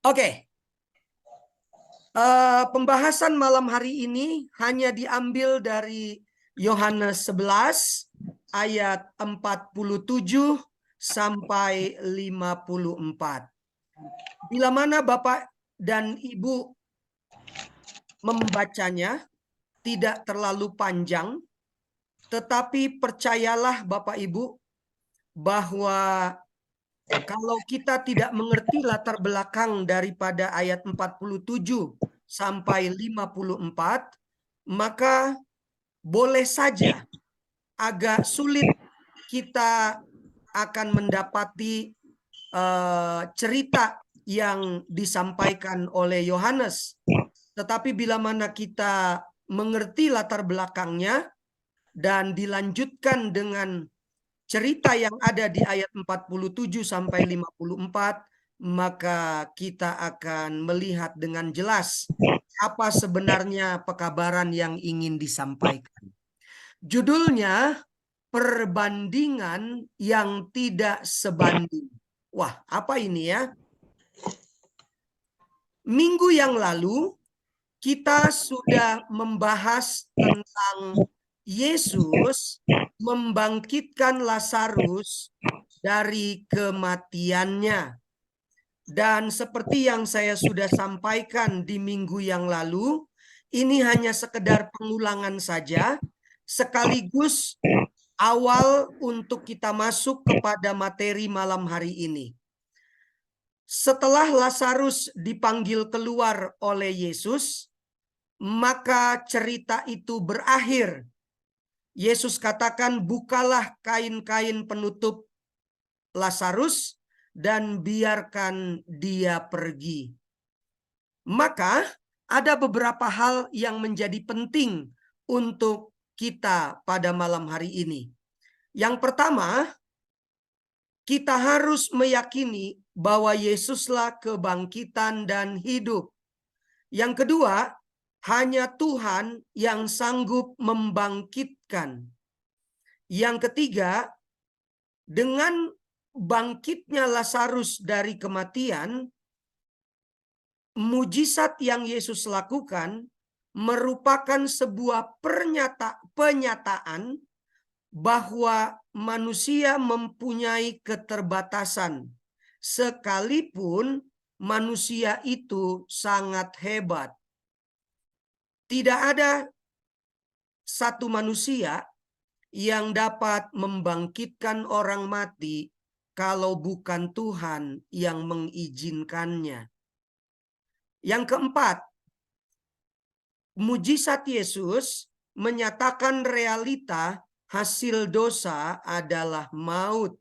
Oke, pembahasan malam hari ini hanya diambil dari Yohanes 11 ayat 47 sampai 54. Bila mana Bapak dan Ibu membacanya tidak terlalu panjang, tetapi percayalah Bapak Ibu bahwa kalau kita tidak mengerti latar belakang daripada ayat 47 sampai 54, maka boleh saja agak sulit kita akan mendapati cerita yang disampaikan oleh Yohanes. Tetapi bila mana kita mengerti latar belakangnya dan dilanjutkan dengan cerita yang ada di ayat 47 sampai 54, maka kita akan melihat dengan jelas apa sebenarnya pekabaran yang ingin disampaikan. Judulnya perbandingan yang tidak sebanding. Wah, apa ini ya? Minggu yang lalu kita sudah membahas tentang Yesus membangkitkan Lazarus dari kematiannya. Dan seperti yang saya sudah sampaikan di minggu yang lalu, ini hanya sekedar pengulangan saja, sekaligus awal untuk kita masuk kepada materi malam hari ini. Setelah Lazarus dipanggil keluar oleh Yesus, maka cerita itu berakhir. Yesus katakan, bukalah kain-kain penutup Lazarus dan biarkan dia pergi. Maka ada beberapa hal yang menjadi penting untuk kita pada malam hari ini. Yang pertama, kita harus meyakini bahwa Yesuslah kebangkitan dan hidup. Yang kedua, hanya Tuhan yang sanggup membangkitkan. Yang ketiga, dengan bangkitnya Lazarus dari kematian, mujizat yang Yesus lakukan merupakan sebuah penyataan bahwa manusia mempunyai keterbatasan, sekalipun manusia itu sangat hebat. Tidak ada satu manusia yang dapat membangkitkan orang mati kalau bukan Tuhan yang mengizinkannya. Yang keempat, mujizat Yesus menyatakan realita hasil dosa adalah maut.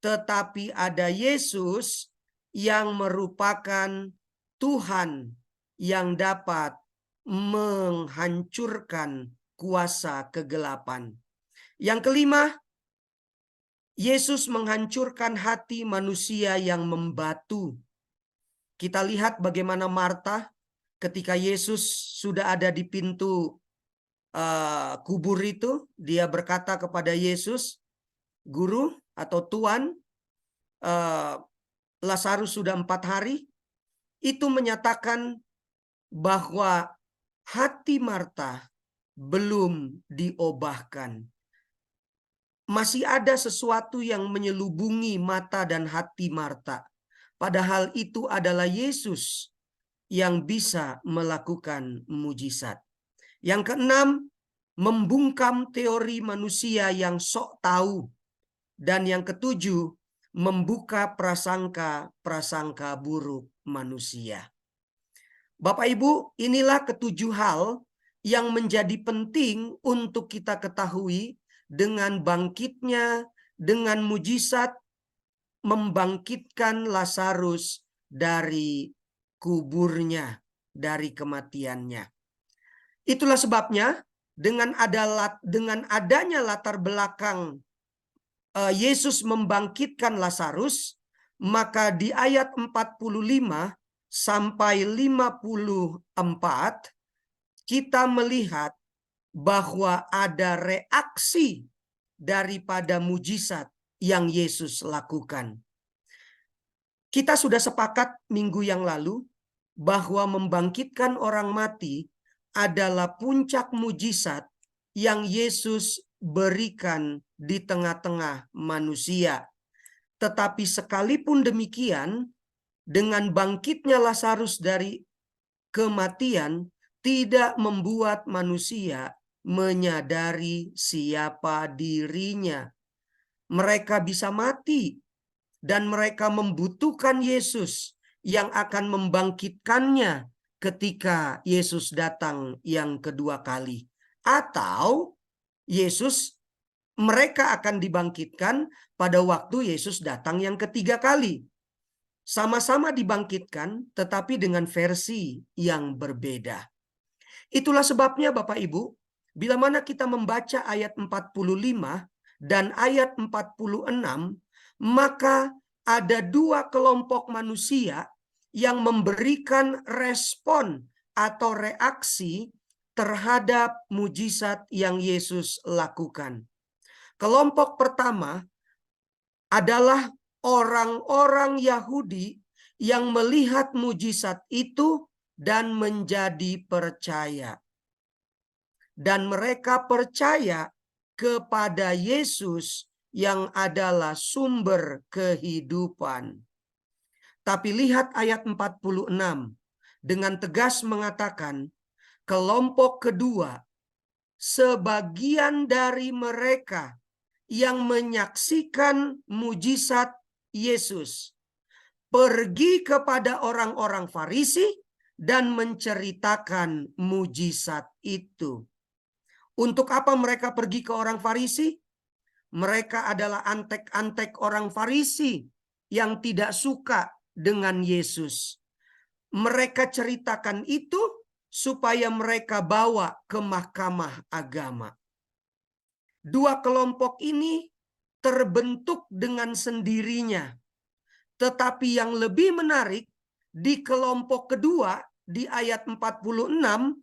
Tetapi ada Yesus yang merupakan Tuhan yang dapat menghancurkan kuasa kegelapan. Yang kelima, Yesus menghancurkan hati manusia yang membatu. Kita lihat bagaimana Marta ketika Yesus sudah ada di pintu kubur itu, dia berkata kepada Yesus, Guru atau Tuan, Lazarus sudah 4 hari. Itu menyatakan bahwa hati Marta belum diobahkan. Masih ada sesuatu yang menyelubungi mata dan hati Marta. Padahal itu adalah Yesus yang bisa melakukan mujizat. Yang keenam, membungkam teori manusia yang sok tahu. Dan yang ketujuh, membuka prasangka buruk manusia. Bapak Ibu, inilah ketujuh hal yang menjadi penting untuk kita ketahui dengan bangkitnya, dengan mujizat membangkitkan Lazarus dari kuburnya, dari kematiannya. Itulah sebabnya dengan adanya latar belakang Yesus membangkitkan Lazarus, maka di ayat 45 sampai 54 kita melihat bahwa ada reaksi daripada mujizat yang Yesus lakukan. Kita sudah sepakat minggu yang lalu bahwa membangkitkan orang mati adalah puncak mujizat yang Yesus berikan di tengah-tengah manusia. Tetapi sekalipun demikian, dengan bangkitnya Lazarus dari kematian tidak membuat manusia menyadari siapa dirinya. Mereka bisa mati dan mereka membutuhkan Yesus yang akan membangkitkannya ketika Yesus datang yang kedua kali. Atau mereka akan dibangkitkan pada waktu Yesus datang yang ketiga kali. Sama-sama dibangkitkan, tetapi dengan versi yang berbeda. Itulah sebabnya Bapak Ibu, bila mana kita membaca ayat 45 dan ayat 46, maka ada dua kelompok manusia yang memberikan respon atau reaksi terhadap mujizat yang Yesus lakukan. Kelompok pertama adalah orang-orang Yahudi yang melihat mujizat itu dan menjadi percaya. Dan mereka percaya kepada Yesus yang adalah sumber kehidupan. Tapi lihat ayat 46 dengan tegas mengatakan, kelompok kedua, sebagian dari mereka yang menyaksikan mujizat Yesus pergi kepada orang-orang Farisi dan menceritakan mujizat itu. Untuk apa mereka pergi ke orang Farisi? Mereka adalah antek-antek orang Farisi yang tidak suka dengan Yesus. Mereka ceritakan itu supaya mereka bawa ke mahkamah agama. Dua kelompok ini terbentuk dengan sendirinya. Tetapi yang lebih menarik, di kelompok kedua, di ayat 46,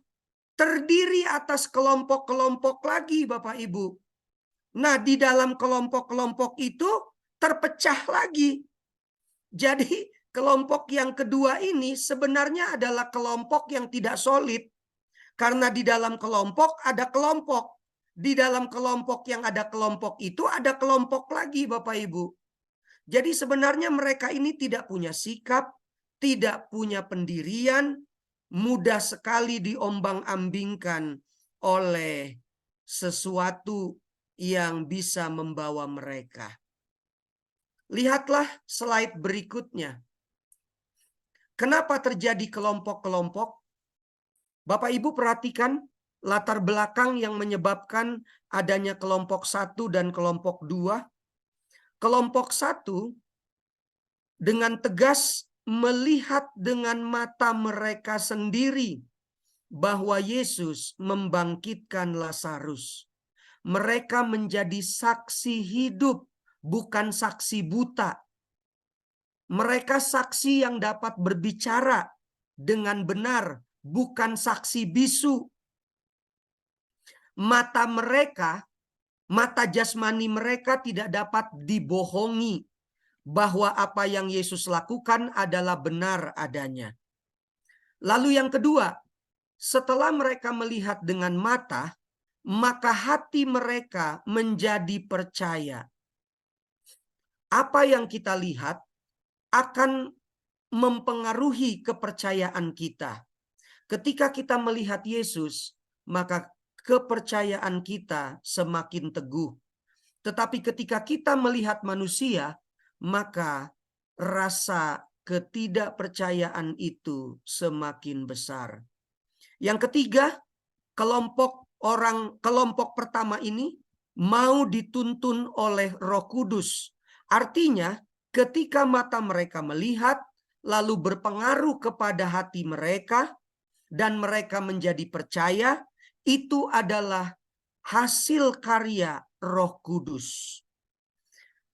terdiri atas kelompok-kelompok lagi, Bapak Ibu. Nah, di dalam kelompok-kelompok itu terpecah lagi. Jadi, kelompok yang kedua ini sebenarnya adalah kelompok yang tidak solid. Karena di dalam kelompok ada kelompok. Di dalam kelompok yang ada kelompok itu ada kelompok lagi, Bapak Ibu. Jadi sebenarnya mereka ini tidak punya sikap, tidak punya pendirian, mudah sekali diombang-ambingkan oleh sesuatu yang bisa membawa mereka. Lihatlah slide berikutnya. Kenapa terjadi kelompok-kelompok? Bapak Ibu perhatikan latar belakang yang menyebabkan adanya kelompok 1 dan kelompok 2. Kelompok 1 dengan tegas melihat dengan mata mereka sendiri bahwa Yesus membangkitkan Lazarus. Mereka menjadi saksi hidup, bukan saksi buta. Mereka saksi yang dapat berbicara dengan benar, bukan saksi bisu. Mata mereka, mata jasmani mereka tidak dapat dibohongi bahwa apa yang Yesus lakukan adalah benar adanya. Lalu yang kedua, setelah mereka melihat dengan mata, maka hati mereka menjadi percaya. Apa yang kita lihat akan mempengaruhi kepercayaan kita. Ketika kita melihat Yesus, maka kepercayaan kita semakin teguh. Tetapi ketika kita melihat manusia, maka rasa ketidakpercayaan itu semakin besar. Yang ketiga, kelompok pertama ini mau dituntun oleh Roh Kudus. Artinya, ketika mata mereka melihat, lalu berpengaruh kepada hati mereka, dan mereka menjadi percaya, itu adalah hasil karya Roh Kudus.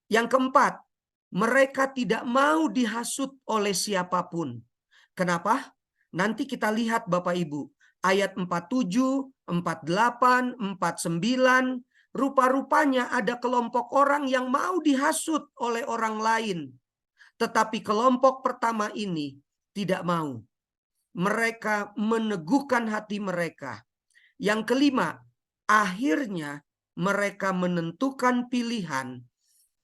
Yang keempat, mereka tidak mau dihasut oleh siapapun. Kenapa? Nanti kita lihat Bapak Ibu, ayat 47, 48, 49, rupa-rupanya ada kelompok orang yang mau dihasut oleh orang lain. Tetapi kelompok pertama ini tidak mau. Mereka meneguhkan hati mereka. Yang kelima, akhirnya mereka menentukan pilihan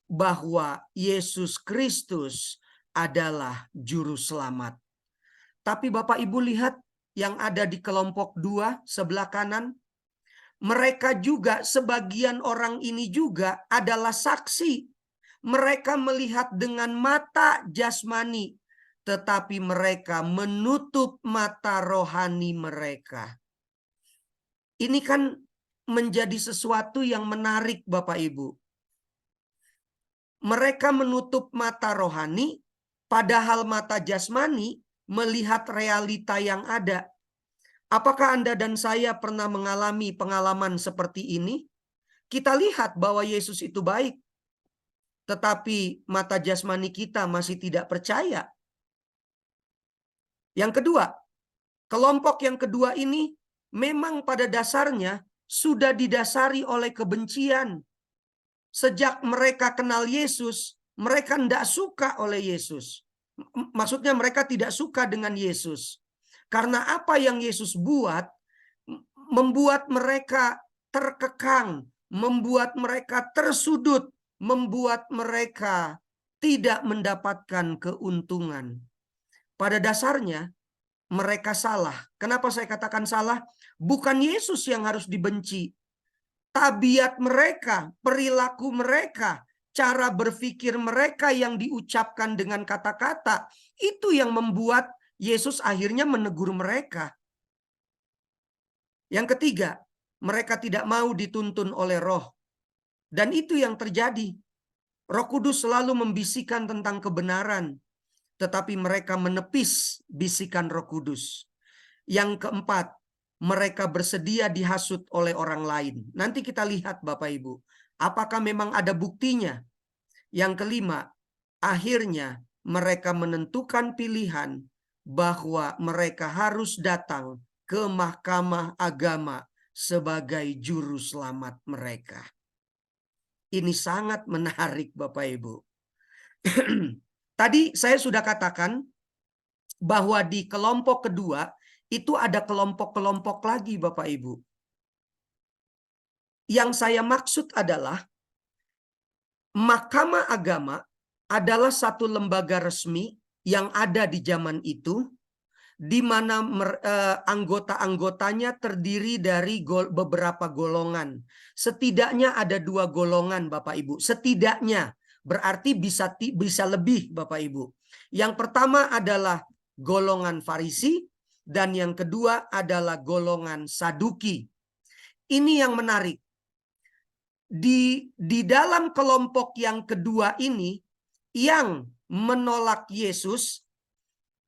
bahwa Yesus Kristus adalah juru selamat. Tapi Bapak Ibu lihat yang ada di kelompok 2 sebelah kanan. Mereka juga, sebagian orang ini juga adalah saksi. Mereka melihat dengan mata jasmani, tetapi mereka menutup mata rohani mereka. Ini kan menjadi sesuatu yang menarik Bapak Ibu. Mereka menutup mata rohani, padahal mata jasmani melihat realita yang ada. Apakah Anda dan saya pernah mengalami pengalaman seperti ini? Kita lihat bahwa Yesus itu baik, tetapi mata jasmani kita masih tidak percaya. Yang kedua, kelompok yang kedua ini memang pada dasarnya sudah didasari oleh kebencian. Sejak mereka kenal Yesus, mereka tidak suka oleh Yesus. Maksudnya mereka tidak suka dengan Yesus. Karena apa yang Yesus buat, membuat mereka terkekang, membuat mereka tersudut, membuat mereka tidak mendapatkan keuntungan. Pada dasarnya mereka salah. Kenapa saya katakan salah? Bukan Yesus yang harus dibenci. Tabiat mereka, perilaku mereka, cara berpikir mereka yang diucapkan dengan kata-kata, itu yang membuat Yesus akhirnya menegur mereka. Yang ketiga, mereka tidak mau dituntun oleh Roh. Dan itu yang terjadi. Roh Kudus selalu membisikkan tentang kebenaran, tetapi mereka menepis bisikan Roh Kudus. Yang keempat, mereka bersedia dihasut oleh orang lain. Nanti kita lihat Bapak Ibu, apakah memang ada buktinya. Yang kelima, akhirnya mereka menentukan pilihan bahwa mereka harus datang ke mahkamah agama sebagai juru selamat mereka. Ini sangat menarik Bapak Ibu. Tadi saya sudah katakan bahwa di kelompok kedua itu ada kelompok-kelompok lagi Bapak Ibu. Yang saya maksud adalah mahkamah agama adalah satu lembaga resmi yang ada di zaman itu, di mana anggota-anggotanya terdiri dari beberapa golongan. Setidaknya ada 2 golongan Bapak Ibu. Setidaknya berarti bisa lebih Bapak Ibu. Yang pertama adalah golongan Farisi dan yang kedua adalah golongan Saduki. Ini yang menarik. Di dalam kelompok yang kedua ini yang menolak Yesus,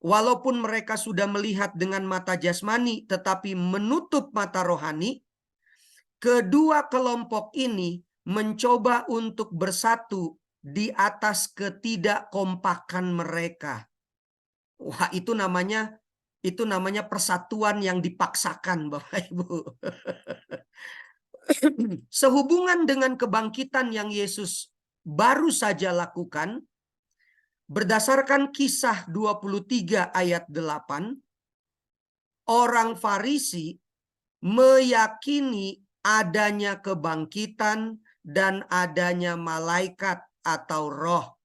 walaupun mereka sudah melihat dengan mata jasmani tetapi menutup mata rohani, kedua kelompok ini mencoba untuk bersatu di atas ketidakkompakan mereka. Wah, itu namanya persatuan yang dipaksakan Bapak Ibu. Sehubungan dengan kebangkitan yang Yesus baru saja lakukan, berdasarkan Kisah 23 ayat 8, orang Farisi meyakini adanya kebangkitan dan adanya malaikat atau roh.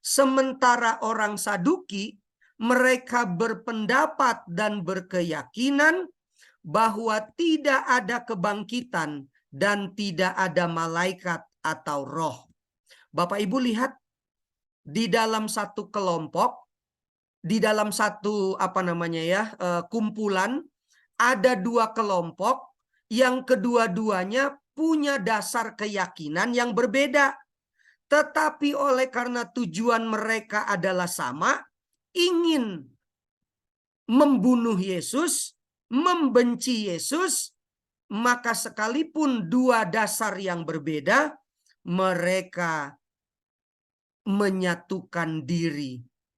Sementara orang Saduki, mereka berpendapat dan berkeyakinan bahwa tidak ada kebangkitan dan tidak ada malaikat atau roh. Bapak Ibu lihat, di dalam satu kelompok, di dalam satu kumpulan, ada 2 kelompok yang kedua-duanya punya dasar keyakinan yang berbeda. Tetapi oleh karena tujuan mereka adalah sama, ingin membunuh Yesus, membenci Yesus, maka sekalipun 2 dasar yang berbeda, mereka menyatukan diri